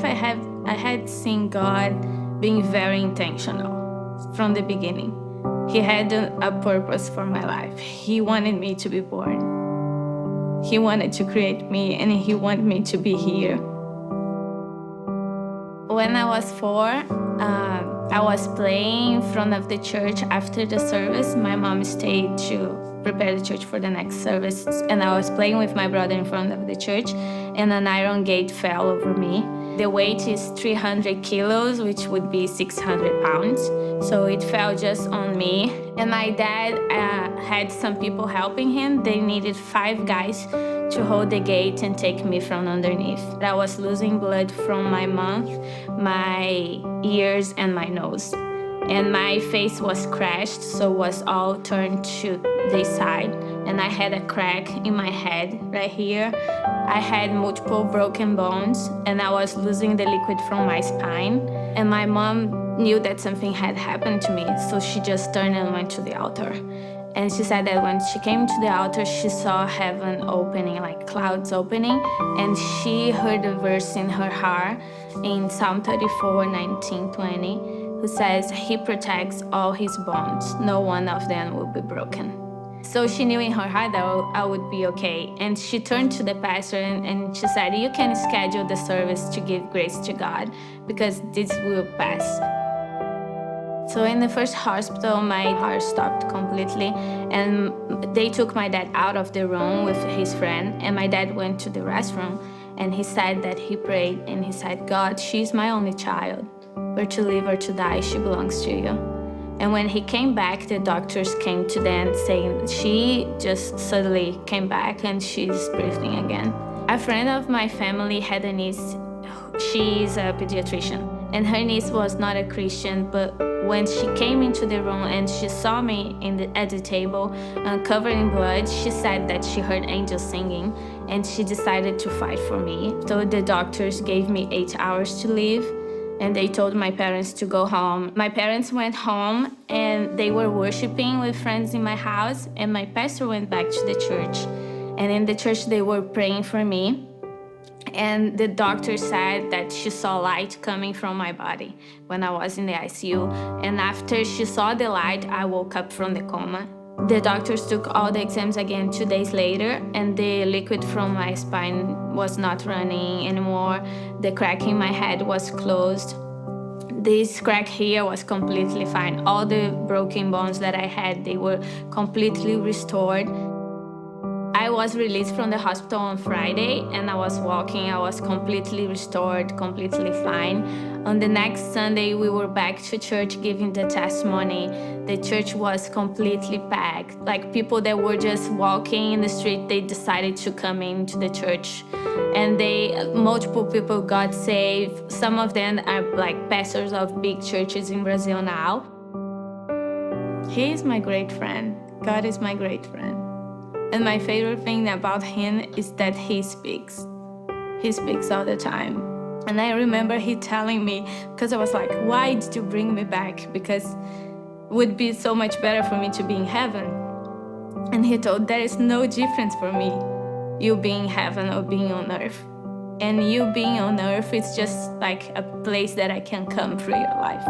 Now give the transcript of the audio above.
life, I had seen God being very intentional from the beginning. He had a purpose for my life. He wanted me to be born. He wanted to create me, and he wanted me to be here. When I was 4, I was playing in front of the church after the service. My mom stayed to prepare the church for the next service, and I was playing with my brother in front of the church, and an iron gate fell over me. The weight is 300 kilos, which would be 600 pounds. So it fell just on me. And my dad had some people helping him. They needed 5 guys to hold the gate and take me from underneath. I was losing blood from my mouth, my ears, and my nose. And my face was crashed, so was all turned to the side. And I had a crack in my head right here. I had multiple broken bones, and I was losing the liquid from my spine. And my mom knew that something had happened to me, so she just turned and went to the altar. And she said that when she came to the altar, she saw heaven opening, like clouds opening, and she heard a verse in her heart in Psalm 34, 19, 20, who says, "He protects all his bones. No one of them will be broken." So she knew in her heart that I would be okay. And she turned to the pastor and she said, "You can schedule the service to give grace to God because this will pass." So in the first hospital, my heart stopped completely, and they took my dad out of the room with his friend, and my dad went to the restroom, and he said that he prayed, and he said, "God, she's my only child. Or to live or to die, she belongs to you." And when he came back, the doctors came to them saying she just suddenly came back and she's breathing again. A friend of my family had a niece. She's a pediatrician, and her niece was not a Christian, but when she came into the room and she saw me at the table covered in blood, she said that she heard angels singing, and she decided to fight for me. So the doctors gave me 8 hours to live, and they told my parents to go home. My parents went home, and they were worshiping with friends in my house, and my pastor went back to the church. And in the church, they were praying for me. And the doctor said that she saw light coming from my body when I was in the ICU. And after she saw the light, I woke up from the coma. The doctors took all the exams again 2 days later, and the liquid from my spine was not running anymore. The crack in my head was closed. This crack here was completely fine. All the broken bones that I had, they were completely restored. I was released from the hospital on Friday, and I was walking. I was completely restored, completely fine. On the next Sunday, we were back to church giving the testimony. The church was completely packed. Like people that were just walking in the street, they decided to come into the church. And multiple people got saved. Some of them are like pastors of big churches in Brazil now. He is my great friend. God is my great friend. And my favorite thing about him is that he speaks. He speaks all the time. And I remember he telling me, because I was like, "Why did you bring me back? Because it would be so much better for me to be in heaven." And he told, "There is no difference for me, you being in heaven or being on earth. And you being on earth is just like a place that I can come through your life."